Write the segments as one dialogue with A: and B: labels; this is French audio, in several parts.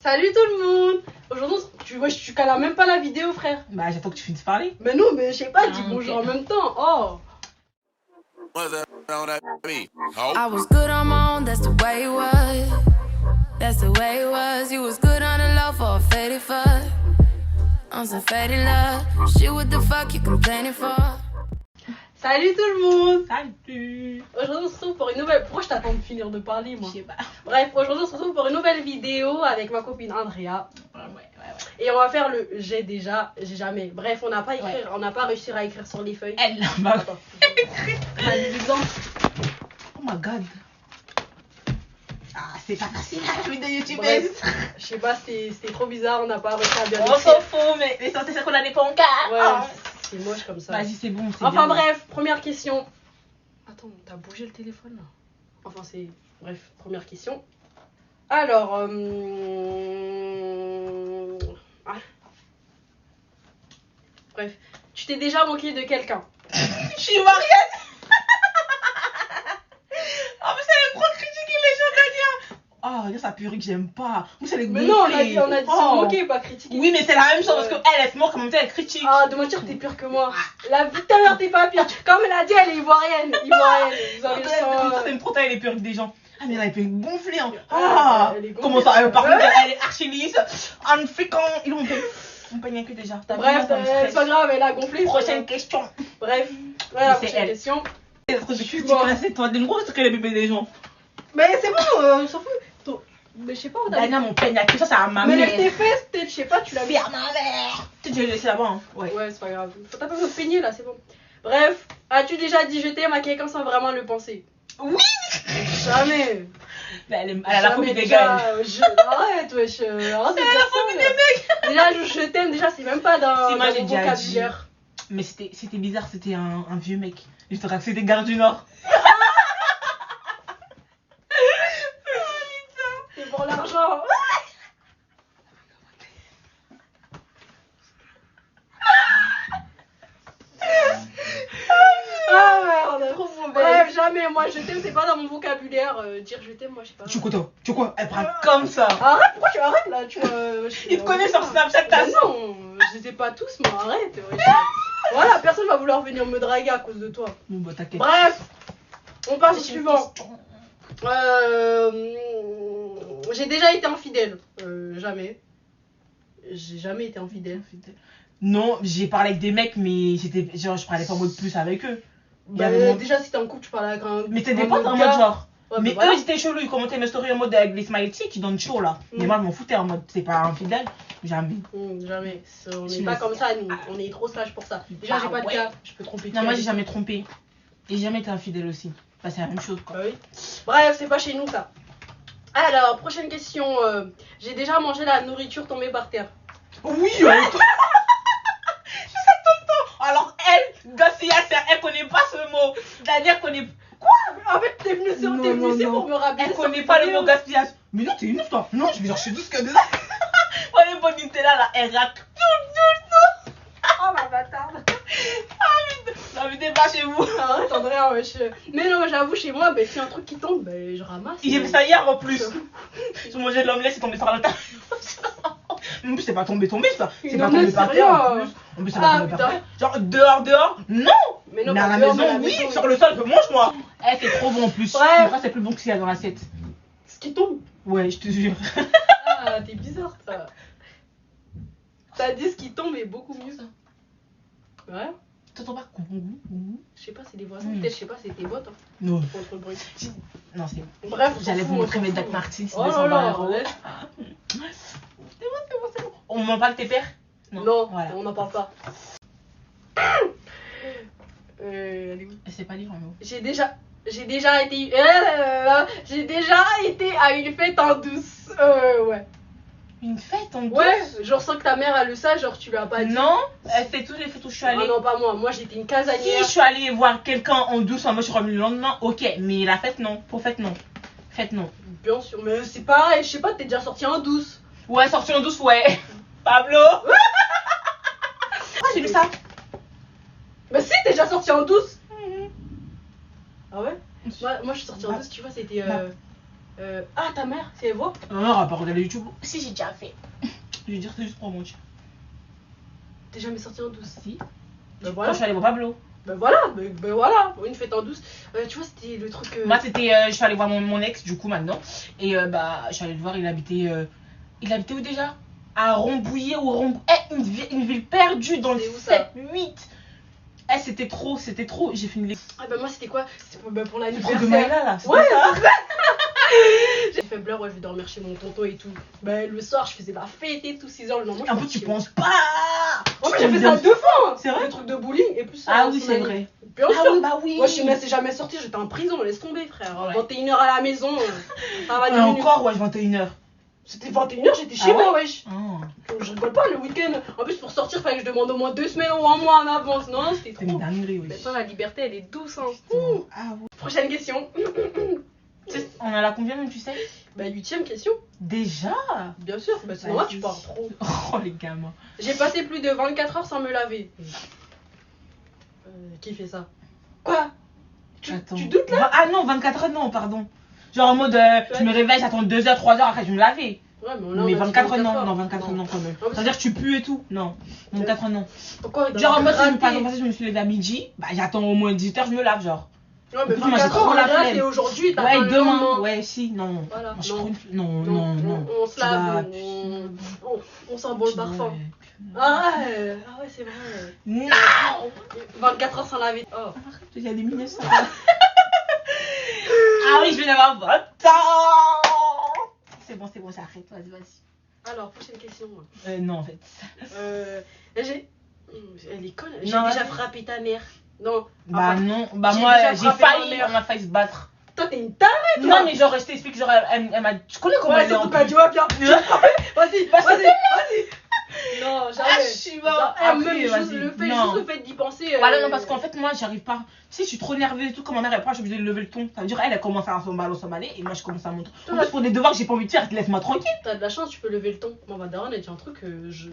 A: Salut tout le monde. Aujourd'hui, tu cales même pas la vidéo, frère.
B: Bah j'attends que tu finisses de parler.
A: Mais non, mais je sais pas, dis bonjour en même temps. Oh.
C: I was good on my own, that's the way it was. That's the way it was. You was good on the low for a faded fuck. On some faded love. Shit, what the fuck you complaining for?
A: Salut tout le monde.
B: Salut.
A: Aujourd'hui, on se retrouve pour une nouvelle. Pourquoi je t'attends de finir de parler, moi?
B: Je sais pas.
A: Bref, aujourd'hui, on se retrouve pour une nouvelle vidéo avec ma copine Andrea.
B: Ouais.
A: Et on va faire le j'ai déjà, j'ai jamais. Bref, on n'a pas écrit, on n'a pas réussi à écrire sur les feuilles.
B: Elle là-bas.
A: Attends. On a des exemples.
B: Oh my god. Ah, c'est pas facile la vidéo YouTube.
A: Bref, je sais pas, c'était trop bizarre, on n'a pas réussi à bien
B: On
A: écrire.
B: s'en fout, mais l'essentiel c'est qu'on a des pancartes.
A: Ouais, c'est moche comme ça.
B: Vas-y, c'est bon.
A: Enfin
B: bien.
A: bref, première question. Attends, t'as bougé le téléphone là. Enfin c'est... Bref, première question. Alors... ah. Bref, tu t'es déjà moqué de quelqu'un?
B: Je suis Mariette. Oh, mais c'est trop critiquer les gens de dire. Oh, regarde sa purée que j'aime pas. Moi, c'est les
A: Mais non, on a dit se moquer, pas critiquer.
B: Oui, mais c'est la même chose parce qu'elle se moque en même temps, elle critique.
A: Ah, de mentir, t'es pire que moi. La vie de ta mère, t'es pas pire. Comme elle a dit, elle est ivoirienne. Vous avez le sang.
B: C'est une prota, elle est pure que des gens. Ah, mais elle a été gonflée. Hein.
A: Ah, elle est gonflée.
B: Comment ça? Par contre, elle est archi lisse. En fréquent. Ils ont payé. On paye rien que déjà.
A: Bref, c'est pas grave, elle a gonflé.
B: Prochaine question.
A: Bref, voilà,
B: C'est
A: prochaine
B: elle.
A: question.
B: C'est toi, de nouveau, c'est les bébés des gens.
A: Mais c'est bon, on s'en fout. Mais je sais pas où t'as.
B: Dania, mon peigne, que ça, ça a ma
A: Mais
B: mère.
A: lève tes fesses, peut-être, je sais pas, tu l'as mis.
B: à ma mère. Tu veux laisser là-bas, hein? Ouais.
A: Ouais, c'est pas grave. Faut taper votre peigner là, c'est bon. Bref, as-tu déjà dit je t'aime à quelqu'un sans vraiment le penser?
B: Oui.
A: Jamais.
B: Elle a la phobie des
A: déjà,
B: gars.
A: Arrête, wesh. Arrête de
B: Elle a
A: dire
B: la phobie
A: ça,
B: des mecs.
A: Déjà, je t'aime, déjà, c'est même pas dans
B: Si, moi,
A: mon
B: j'ai déjà
A: vocabulaire.
B: Mais c'était bizarre, c'était un vieux mec. Je te raconte, c'était Gare du Nord.
A: C'est pour l'argent. Ah merde.
B: Trop mauvais.
A: Bref, jamais. Moi, je t'aime, c'est pas dans mon vocabulaire. Dire je t'aime, moi, je sais pas.
B: Tu vois quoi? Elle parle comme ça.
A: Arrête, pourquoi tu arrêtes là?
B: Ils te connaissent sur Snapchat, ta
A: Mais non, je les ai pas tous, mais arrête. Ouais. Voilà, personne va vouloir venir me draguer à cause de toi.
B: Bon, bah, t'inquiète.
A: Bref, on passe au suivant. J'ai déjà été infidèle. Jamais. J'ai jamais été infidèle.
B: Non, j'ai parlé avec des mecs, mais j'étais genre, je parlais pas en mode plus avec eux. Il y
A: Bah,
B: avait mon-
A: déjà, si t'es en couple, tu parles avec un.
B: Mais t'es des
A: un
B: potes en
A: gars.
B: mode genre.
A: Ouais,
B: Mais
A: bah, voilà.
B: eux, ils étaient chelous, ils commentaient mes stories en mode avec les smileys qui donnent chaud là. Mais moi, je m'en foutais en mode, c'est pas infidèle. Jamais.
A: Jamais. On
B: Je
A: n'est pas
B: laisse.
A: comme ça, nous. On est trop sage pour ça. Déjà,
B: Ah
A: j'ai pas de
B: ouais.
A: cas. Je peux tromper.
B: Non, moi, j'ai jamais trompé. Et j'ai jamais été infidèle aussi. Bah, c'est la même chose quoi.
A: Bah oui. Bref, c'est pas chez nous ça. Alors, prochaine question. J'ai déjà mangé la nourriture tombée par terre.
B: Oui, je sais tout le temps. Alors, elle, Garcia, elle connaît pas ce mot. Daniel connaît.
A: En fait, t'es venu
B: Non,
A: pour me rappeler.
B: Elle
A: ça,
B: connaît
A: c'est
B: pas le
A: vidéo.
B: mot gaspillage. Mais non, t'es une ouf toi. Non, je vais dire, je suis douce que de ça. Oh, les bonnes Nutella là, elle rate tout.
A: Oh ma bâtarde.
B: La vie n'est pas chez vous.
A: Arrête, Andrea, wesh. Mais non, j'avoue, chez moi, bah, s'il y a un truc qui tombe, bah, je ramasse.
B: J'ai fait ça hier en plus. J'ai mangé de l'omelette, c'est tombé sur la table. En plus, c'est pas tombé, ça. C'est
A: Une
B: pas tombé
A: omelette,
B: par
A: c'est
B: terre
A: rien.
B: en plus. En plus, c'est pas
A: Ah,
B: tombé par
A: putain.
B: terre. Genre, dehors, non.
A: Mais non,
B: Mais à
A: pas
B: la
A: dehors,
B: maison,
A: mais
B: oui.
A: oui.
B: Sur le sol, mange-moi. Eh, c'est trop bon en plus.
A: Ouais.
B: En vrai, c'est plus bon que ce qu'il y a dans l'assiette.
A: Ce qui tombe.
B: Ouais, je te jure.
A: Ah, t'es bizarre, ça. T'as dit ce qui tombe est beaucoup mieux. Ouais.
B: T'entends pas?
A: Je sais pas, c'est des voisins.
B: Mm.
A: Peut-être, je sais pas, c'est tes bottes. Hein,
B: Non.
A: contre le bruit.
B: Non, c'est.
A: Bref, on
B: J'allais
A: s'en
B: vous
A: fout,
B: montrer
A: on
B: mes
A: s'en
B: Doc
A: fout.
B: Martens.
A: Oh là là, laisse.
B: C'est bon. On m'en parle de tes pères?
A: Non,
B: Voilà.
A: on n'en parle pas. Elle est où?
B: Elle sait pas lire en mot.
A: J'ai déjà été à une fête en douce. Ouais.
B: Une fête en douce?
A: Ouais, genre sans que ta mère a le ça, genre tu lui as pas dit.
B: Non, c'est toutes les fêtes où je suis
A: Ah
B: allée.
A: non, pas moi. Moi j'étais une
B: Si
A: casanière.
B: je suis allée voir quelqu'un en douce, moi je suis revenue le lendemain, ok. Mais la fête, non. Pour fête, non. Fête, non.
A: Bien sûr, mais c'est pareil, je sais pas, t'es déjà sortie en douce.
B: Ouais, sortie en douce, ouais. Pablo. Ah, j'ai lu ça.
A: Mais si, t'es déjà sortie en douce. Ah ouais? Moi je suis sortie en
B: Bah.
A: douce, tu vois, c'était. Ah, ta mère, c'est Evo?
B: Non, on va pas regarder YouTube. Si, j'ai déjà fait. Je vais dire, c'est juste pour mentir.
A: T'es jamais sorti en douce?
B: Si.
A: Ben
B: Quand
A: voilà.
B: je suis allée voir Pablo.
A: Ben voilà, une fête en douce. Tu vois, c'était le truc.
B: Moi, c'était. Je suis allée voir mon ex, du coup, maintenant. Et bah, je suis allée le voir, il habitait où déjà? À Rambouillet ou Rambouillet. Une ville perdue dans le
A: C'est où, ça?
B: 7-8. C'était trop. J'ai fini les.
A: Ah, ben moi, c'était quoi? C'était pour
B: Le truc de
A: l'anniversaire.
B: Maïla là.
A: Ouais,
B: ça.
A: J'ai fait blur, ouais, je vais dormir chez mon tonton et tout. Ben le soir, je faisais la fête et tout, 6h le lendemain.
B: Un peu, tu penses pas.
A: Oh, mais j'ai fait ça 2 fois.
B: C'est vrai?
A: Le truc de bowling et plus.
B: Ah oui, c'est
A: semaine.
B: vrai.
A: Bien
B: Ah
A: sûr.
B: oui, bah oui.
A: Moi, je me laissais jamais sortir, j'étais en prison, laisse tomber, frère.
B: Ouais.
A: 21h à la maison, ça va 10
B: Ouais,
A: minutes.
B: encore, ouais, 21h.
A: C'était 21h, j'étais chez
B: Ah
A: moi, wesh.
B: Oh.
A: Je rigole pas, le week-end. En plus, pour sortir, fallait que je demande au moins 2 semaines ou 1 mois en avance. Non, c'était
B: C'est une
A: trop.
B: dinguerie, oui.
A: Maintenant, la liberté, elle est douce, hein.
B: Ah ouais.
A: Prochaine question.
B: On en a combien même, tu sais?
A: Bah, 8ème question.
B: Déjà?
A: Bien sûr, bah, c'est normal, tu parles trop.
B: Oh les gamins.
A: J'ai passé plus de 24 heures sans me laver. Qui fait ça? Quoi?
B: Attends.
A: Tu doutes là?
B: Ah non, 24 heures, non, pardon. Genre en mode, je me réveille, j'attends 2h, 3h, après je vais me laver.
A: Ouais,
B: Mais 24 heures, non,
A: heures.
B: non, 24 heures, non, quand même.
A: Ah,
B: C'est-à-dire que tu pues et tout? Non. 24 heures, non.
A: Pourquoi?
B: Genre en mode,
A: raté.
B: par exemple, je me suis levée à midi, bah j'attends au moins 18h, je me lave, genre.
A: Ouais, mais
B: En plus, moi, j'ai
A: 24
B: trop
A: heures,
B: la
A: là,
B: flemme.
A: c'est aujourd'hui, t'as
B: Ouais,
A: pas le
B: demain.
A: lendemain.
B: Ouais, si, non.
A: Voilà,
B: Moi, je
A: non.
B: prends une... Non.
A: On se
B: Tu vas-
A: lave, on sent bon le parfum. Ah ouais, c'est vrai.
B: Non.
A: 24 heures sans laver. Oh.
B: Il y a des minutes, ça. Ah oui, je viens d'avoir 20 ans. C'est bon, ça arrête, vas-y.
A: Alors, prochaine question.
B: Non, en fait.
A: Elle est conne. J'ai
B: Non,
A: déjà
B: vas-y.
A: frappé ta mère. Non.
B: Bah
A: Enfin,
B: non, bah
A: j'ai
B: moi
A: déjà
B: j'ai
A: frappé ma
B: failli,
A: mère.
B: on a failli se battre.
A: Toi, t'es une tarée, toi.
B: Non mais genre je t'explique, genre elle m'a... Tu connais comment
A: Ouais,
B: elle est en
A: surtout qu'elle dit, ouais, bien. Tu vas frapper. Vas-y. Non, jamais.
B: Ah, je suis mort.
A: Genre,
B: Après,
A: même juste
B: vas-y.
A: le fait,
B: Non.
A: juste le fait d'y penser.
B: Voilà, non, parce qu'en fait, moi, j'arrive pas. Si je suis trop nerveuse et tout, comme ma mère, elle parle, je suis obligée de lever le ton. Ça veut dire, elle commence à s'emballer, et moi, je commence à monter. En plus, pour des devoirs que j'ai pas envie de faire, laisse-moi tranquille.
A: T'as de la chance, tu peux lever le ton. Moi, ma daronne, elle dit un truc que je.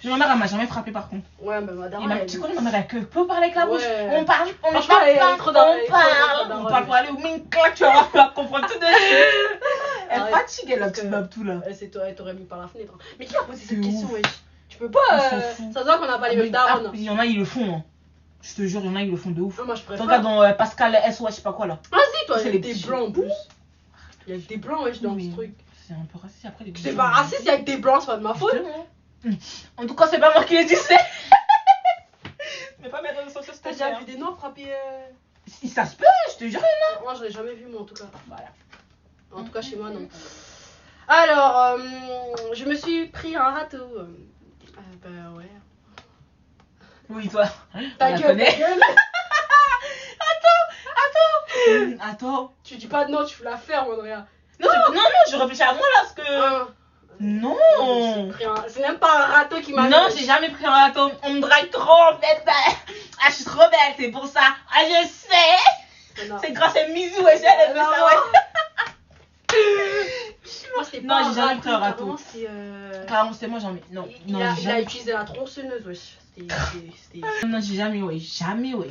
B: Ma mère, elle m'a jamais frappé par contre.
A: Ouais, mais ma
B: Et
A: daronne.
B: tu connais, ma mère, elle peut parler avec la bouche.
A: Ouais.
B: On parle, on ne
A: Franchement,
B: parle
A: elle est
B: pas,
A: trop dans- elle est trop dans
B: on
A: sa
B: parle pour aller au main claque, tu vas voir, tu vas comprendre tout de suite. Elle
A: Arrête.
B: fatigue, elle, la petite bab tout là.
A: C'est toi, elle t'aurait mis par la fenêtre. Mais qui a posé cette
B: C'est
A: question,
B: ouf.
A: wesh? Tu peux pas.
B: On s'en fout.
A: Ça se voit qu'on a pas les mêmes
B: Ah,
A: darons.
B: il y en a, ils le font. Hein. Je te jure, il y en a, ils le font de ouf.
A: Non, moi, je
B: Tu
A: préfère.
B: regardes dans Pascal SOS, je sais pas quoi là.
A: Vas-y, toi,
B: C'est
A: il y a
B: les
A: des
B: petits.
A: blancs en plus. Il y a des blancs, wesh, dans
B: Oui.
A: ce truc.
B: C'est un peu raciste après les
A: C'est pas raciste, il y a que des blancs, c'est pas de ma faute.
B: En tout cas, c'est pas moi qui l'ai dit, c'est. Mais pas mes réseaux sociaux,
A: T'as
B: c'était
A: déjà vu des noirs frapper.
B: Si ça se peut, je te jure.
A: Moi, je l'ai jamais vu, moi, en tout cas.
B: Voilà.
A: En tout cas, chez moi, non. Alors, je me suis pris un râteau. Bah ouais.
B: Oui, toi.
A: Ta
B: On la
A: gueule,
B: connaît.
A: ta gueule.
B: Attends.
A: Tu dis pas non, tu fous la ferme, Andrea.
B: Non, je réfléchis à moi là parce que.
A: Ah,
B: Non.
A: je me suis pris un- C'est même pas un râteau qui m'a.
B: Non, j'ai jamais pris un râteau. On me drague trop en fait. Ah, je suis trop belle, c'est pour ça. Ah, je sais.
A: Non.
B: C'est grâce à Mizou et elle veut
A: Non,
B: ça, ouais.
A: Moi, c'était
B: Non,
A: pas
B: j'ai jamais pris un râteau.
A: carrément, c'est,
B: Carrément, c'est moi, jamais. Non,
A: il
B: non,
A: a
B: jamais.
A: utilisé la tronçonneuse, wesh. C'était.
B: Non, j'ai jamais, ouais. Jamais, ouais.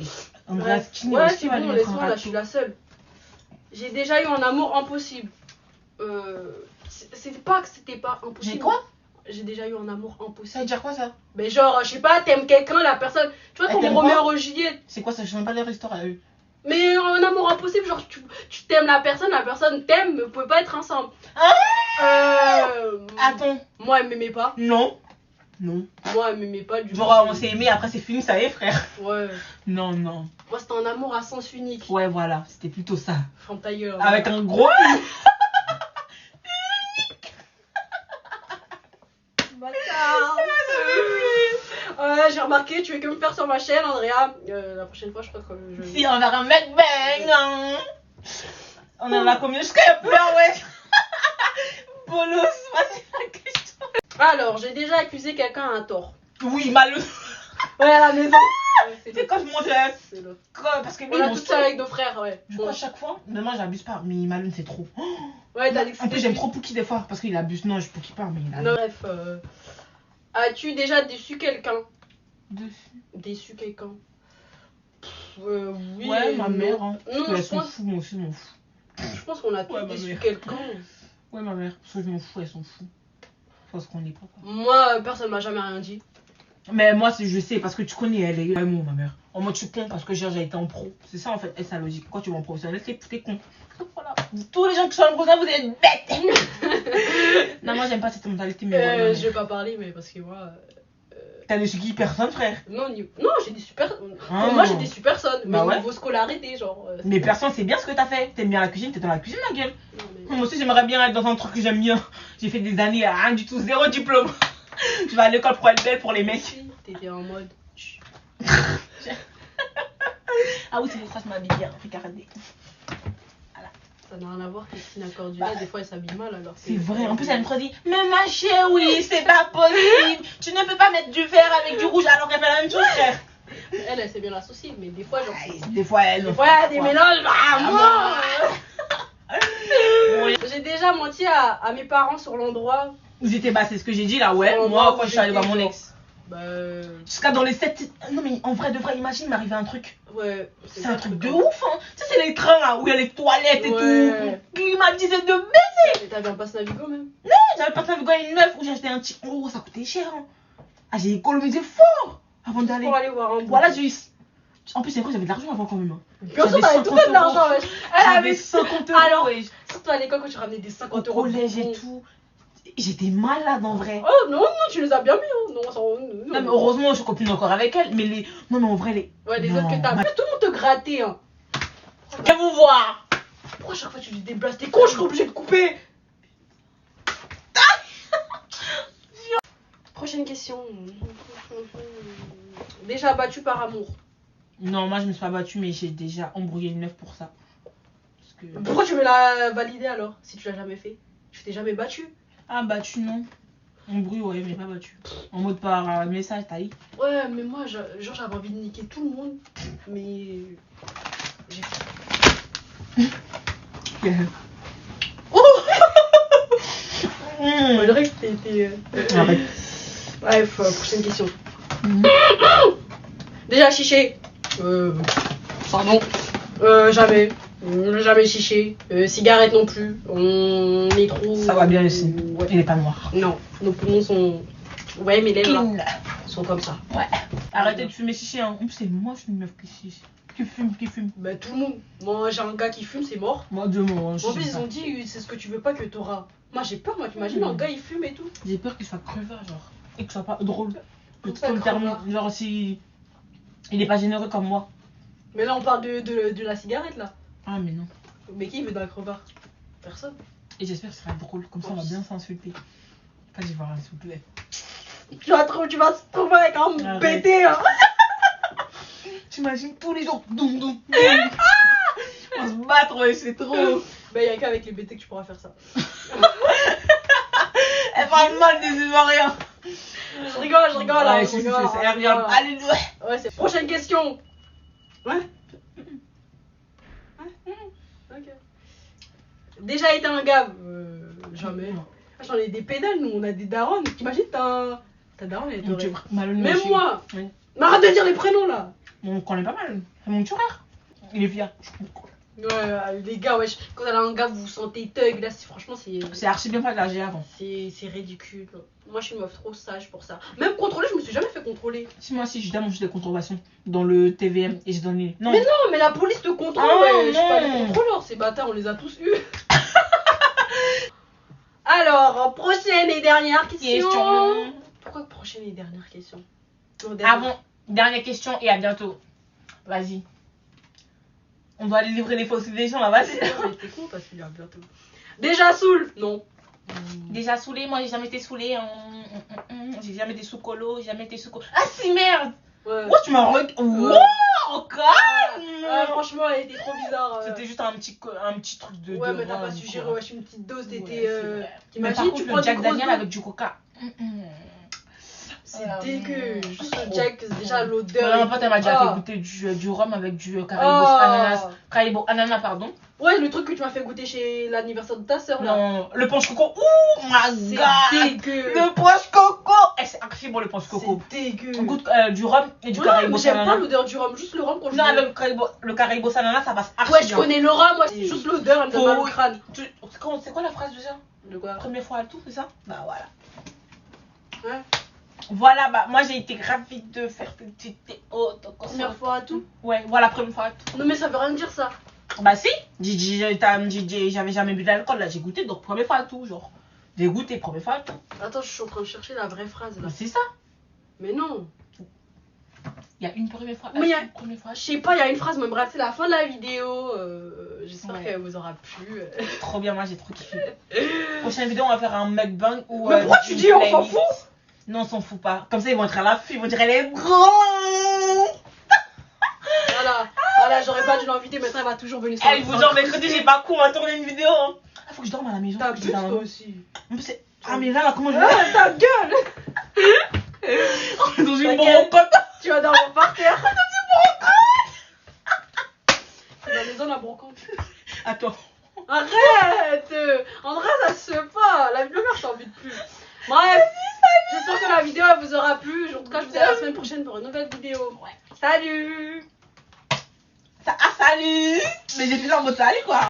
B: On me
A: Ouais,
B: reste skinny,
A: ouais,
B: aussi,
A: c'est
B: va lui
A: bon,
B: mettre un
A: laisse-moi là, je suis
B: râteau.
A: la seule. J'ai déjà eu un amour impossible. C'est pas que c'était pas impossible.
B: J'ai quoi?
A: J'ai déjà eu un amour
B: Ça veut
A: impossible.
B: dire quoi ça?
A: Mais genre, je sais pas, t'aimes quelqu'un, la personne. Tu vois,
B: Elle
A: comme
B: t'aime
A: Roméo
B: pas
A: et Juliette.
B: C'est quoi ça? Je sais même pas les restaurants à eux.
A: Mais un amour impossible, genre, tu t'aimes la personne t'aime, mais vous pouvez pas être ensemble.
B: Attends.
A: Moi, elle m'aimait pas.
B: Non. Non.
A: Moi, elle m'aimait pas du
B: Genre, on s'est aimé, après c'est fini, ça y est, frère.
A: Ouais.
B: Non, non.
A: Moi, c'était un amour à sens unique.
B: Ouais, voilà, c'était plutôt ça.
A: Ferme ta gueule.
B: Avec un gros.
A: Bâtard. J'ai remarqué, tu veux que me faire sur ma chaîne, Andrea. La prochaine fois, je crois que je.
B: Si, on va un mec bang. Hein. On en a combien jusqu'à plein, ouais. Bolos, vas-y, la question.
A: Alors, j'ai déjà accusé quelqu'un à tort.
B: Oui, malheureux.
A: Ouais, à la maison. Ouais,
B: Tu sais, quand je mangeais.
A: c'est l'autre.
B: Parce que lui,
A: On
B: il
A: a
B: mange
A: tout
B: tout.
A: ça avec nos frères, ouais.
B: Je crois à chaque fois. Mais moi, j'abuse pas. Mais Malone, c'est trop.
A: Ouais, t'as dit que
B: En plus,
A: c'était-
B: j'aime trop Pookie des fois. Parce qu'il abuse. Non, je Pookie pas, mais il abuse.
A: Non, bref. As-tu déjà déçu quelqu'un?
B: Dessus.
A: Déçu quelqu'un? Oui.
B: Ouais,
A: et
B: ma
A: non.
B: mère. Hein. Parce
A: Non,
B: qu'elle
A: je
B: s'en
A: pense.
B: fout, moi aussi, je m'en fous.
A: Je pense qu'on a tous
B: Ouais, ma
A: déçu
B: mère.
A: quelqu'un.
B: Ouais, ma mère, parce que je m'en fous, elles s'en foutent. Parce qu'on est pas.
A: Moi, personne m'a jamais rien dit.
B: Mais moi, je sais, parce que tu connais, elle est vraiment ma mère. En mode, je suis con parce que j'ai été en pro. C'est ça en fait, et sa logique. Quand tu vas en professionnel, t'es con. Voilà. Tous les gens qui sont en professionnel, vous êtes bêtes. Non, moi, j'aime pas cette mentalité, mais ouais,
A: Je vais pas parler, mais parce que moi.
B: T'as des qui personne, frère.
A: Non, j'ai des super.
B: Ah.
A: Moi, j'ai des super personnes. Mais
B: Bah ouais.
A: niveau scolarité, genre.
B: Mais personne, c'est bien ce que t'as fait. T'aimes bien la cuisine, t'es dans la cuisine, ma gueule.
A: Non, mais...
B: Moi aussi, j'aimerais bien être dans un truc que j'aime bien. J'ai fait des années à rien du tout, zéro diplôme. Je vais à l'école pour être belle pour les mecs.
A: Si, t'étais en mode.
B: Ah oui, c'est pour ça que je m'habille bien. Regardez.
A: Ça n'a rien à voir, Christina Cordula, des fois elle s'habille mal alors.
B: C'est vrai, en plus elle me dit mais ma chérie, c'est pas possible. Tu ne peux pas mettre du vert avec du rouge alors qu'elle fait la même chose, frère.
A: Elle sait bien l'associer, mais des fois, genre.
B: Des fois, elle.
A: Des fois, il y a des mélanges. Moi J'ai déjà menti à mes parents sur l'endroit.
B: Vous étiez bah, c'est ce que j'ai dit là, ouais.
A: Sur
B: Moi,
A: l'endroit
B: quand
A: où
B: je suis allée voir
A: j'étais,
B: mon
A: genre.
B: ex.
A: Bah.
B: Jusqu'à dans les 7. Non, mais en vrai, de vrai, imagine m'arriver un truc.
A: Ouais.
B: C'est un truc de ouf, hein. Tu sais, c'est les trains là où il y a les toilettes et
A: Ouais.
B: tout. Climatisé de baiser.
A: Mais t'avais un passe Navigo même.
B: J'avais pas avec une meuf où j'ai acheté un petit. Oh, ça coûtait cher, hein. Ah, j'ai économisé fort avant d'aller.
A: Pour aller voir un bout.
B: Voilà, j'ai eu. En plus, c'est vrai, j'avais de l'argent avant quand même. Hein.
A: Bien sûr,
B: J'avais
A: t'avais tout
B: 50
A: de l'argent,
B: euros.
A: wesh. Elle
B: J'avais
A: avait
B: 50 euros.
A: Alors,
B: ouais.
A: surtout à l'école quand tu ramenais des
B: Au
A: 50 euros.
B: collège et tout. J'étais malade en vrai.
A: Oh non, tu les as bien mis. Hein. Non, ça,
B: Non, mais heureusement, je copine encore avec elle. Mais les. Non, mais en vrai, les.
A: Ouais, les
B: Non.
A: autres que t'as. Plus tout le monde te grattait. Hein.
B: Viens vous voir.
A: Pourquoi à chaque fois tu dis des blagues? T'es con, je suis obligée de couper. Prochaine question. Déjà battu par amour.
B: Non, moi, je me suis pas battue, mais j'ai déjà embrouillé une meuf pour ça. Parce que.
A: Pourquoi tu veux la valider alors? Si tu l'as jamais fait. Tu t'es jamais battu.
B: Ah, battue, non. Embrouille, ouais, mais pas battue. En mode par message, t'as eu.
A: Ouais, mais moi, genre, j'avais envie de niquer tout le monde. Mais. On dirait que t'étais.
B: Arrête.
A: Bref, prochaine question.
B: Mhm.
A: Déjà chiché. Pardon. Jamais. Jamais chiché. Cigarette non plus. On est trop.
B: Ça va bien ici.
A: Ouais.
B: Il est pas noir.
A: Non, nos poumons sont. Ouais, mes lèvres là,
B: Clean.
A: sont comme ça.
B: Ouais. Arrêtez de fumer chichi, hein. En plus, c'est moi, je suis une meuf qui chiche. Qui fume.
A: Bah, tout le monde. Moi, j'ai un gars qui fume, c'est mort.
B: Moi, de moi,
A: En plus, ils ont dit, c'est ce que tu veux pas que t'auras. Moi, j'ai peur, moi, t'imagines, un gars il fume et tout.
B: J'ai peur qu'il soit crevard, genre. Et que ce soit pas drôle.
A: Comme
B: Que
A: ça,
B: comme terme,
A: crevard.
B: genre si. Il est pas généreux comme moi.
A: Mais là, on parle de la cigarette là.
B: Ah, mais non.
A: Mais qui veut d'un crevard? Personne.
B: Et j'espère que ce sera drôle. Comme ça, on va bien s'insulter. Pas j'y voir un, s'il vous plaît.
A: Tu vas se trouver avec un
B: Arrête.
A: pété. Hein.
B: T'imagines tous les jours. Doum, doum. On va se battre, ouais, c'est trop.
A: Bah, y'a qu'avec les BT que tu pourras faire ça.
B: Elle parle mal des Ivoiriens.
A: Je rigole,
B: Ouais,
A: hein,
B: si,
A: je
B: si,
A: rigole.
B: c'est regarde. Allez, ouais.
A: Ouais, c'est. Prochaine question. Ouais. Ok. Déjà été un gars? Jamais. Ah, j'en ai des pédales, nous, on a des darons. T'imagines, ta daronne, elle est
B: Mon
A: dorée.
B: Dieu, malhonnête.
A: Même moi.
B: Oui.
A: Mais arrête de dire les prénoms là.
B: On connaît pas mal. C'est mon petit frère. Il est fier.
A: Ouais, les gars, wesh. Quand elle a un gars, vous vous sentez thug. Là, franchement,
B: C'est archi bien fait de la GA avant.
A: c'est ridicule. Moi, je suis une meuf trop sage pour ça. Même contrôler, je me suis jamais fait contrôler.
B: Si moi aussi, je donne des contraventions dans le TVM et je donne les. Non,
A: Mais non, mais la police te contrôle.
B: Ah,
A: Ouais, je suis pas
B: non.
A: les contrôleurs, ces bâtards, on les a tous eus. Alors, prochaine et dernière question.
B: question.
A: Pourquoi prochaine et dernière question?
B: Ah bon, dernière question et à bientôt. Vas-y. On doit aller livrer les fausses gens là, vas-y.
A: T'es con parce qu'il y a bientôt. Déjà saoul? Non.
B: Déjà saoulé, moi j'ai jamais été saoulé. J'ai jamais été sous colo, j'ai jamais été sous colo. Ah si merde.
A: Ouais.
B: Moi tu m'as regardé. Wow, calme.
A: Franchement, elle était trop bizarre.
B: C'était juste un petit truc de.
A: Ouais,
B: de
A: mais t'as
B: rhum,
A: pas su
B: quoi.
A: gérer, wesh, une petite dose,
B: Ouais,
A: t'étais.
B: c'est vrai. Mais
A: T'imagines,
B: par
A: tu
B: contre,
A: prends
B: le
A: du
B: Jack
A: gros
B: Daniel
A: dos.
B: avec du coca.
A: C'est dégueu. Juste le
B: trop.
A: Jack, déjà l'odeur.
B: Ma pote elle m'a déjà
A: Ah.
B: fait goûter du rhum avec du Caribou
A: Oh.
B: ananas, pardon.
A: Ouais, le truc que tu m'as fait goûter chez l'anniversaire de ta soeur là.
B: Non, le punch coco. Ouh, my
A: C'est
B: god.
A: dégueu.
B: Le punch coco. Eh, c'est archi bon le pense coco.
A: C'est dégueu.
B: On goûte du rhum et du
A: Ouais,
B: Caraïbo
A: mais j'aime pas
B: Sanana.
A: l'odeur du rhum, juste le rhum quand je
B: Non,
A: bois.
B: avec le Caraïbo Sanana, ça passe archi
A: Ouais, je
B: bien.
A: connais le rhum, moi, c'est juste l'odeur, elle me donne mal au crâne.
B: C'est quoi la phrase déjà?
A: De quoi?
B: Première fois à tout, c'est ça? Bah voilà.
A: Ouais.
B: Voilà, bah moi j'ai été ravie de faire une petite haute.
A: Première fois à tout?
B: Ouais, voilà, première fois à tout.
A: Non, mais ça veut rien dire ça.
B: Bah si, j'avais jamais bu d'alcool, là j'ai goûté, donc première fois à tout, genre. J'ai goûté, première fois à tout.
A: Attends, je suis en train de chercher la vraie phrase là.
B: Bah c'est ça.
A: Mais non.
B: Il y a une première fois.
A: Mais il y a
B: une première fois.
A: Je sais pas, il y a une phrase, mais bref, c'est la fin de la vidéo. J'espère
B: Ouais.
A: qu'elle vous aura plu.
B: Trop bien, moi j'ai trop kiffé. Prochaine vidéo, on va faire un mukbang ou.
A: Mais pourquoi tu dis on s'en fout?
B: Non, on s'en fout pas. Comme ça, ils vont être à l'affût, ils vont dire elle est gros.
A: Voilà, j'aurais pas dû l'inviter, mais ça, elle va toujours venir sur
B: Elle vous genre mercredi, j'ai pas cours, on va tourner une vidéo. Hein. Ah, faut que je dorme à la maison.
A: T'as
B: faut que je
A: bu
B: dorme à la
A: toi
B: maison.
A: aussi.
B: En plus, ah, mais là, comment je
A: Ah, ta gueule.
B: vais dans une
A: T'inquiète.
B: brocotte.
A: Tu vas dormir par terre. C'est la maison, la brocante.
B: Attends.
A: Arrête. André, ça se fait pas. La vidéo, je t'invite plus. Bref, j'espère que la vidéo elle vous aura plu. En tout cas, je vous dis à la semaine prochaine pour une nouvelle vidéo.
B: Ouais.
A: Salut.
B: Ah, salut. Mais j'étais là en mode salut, quoi.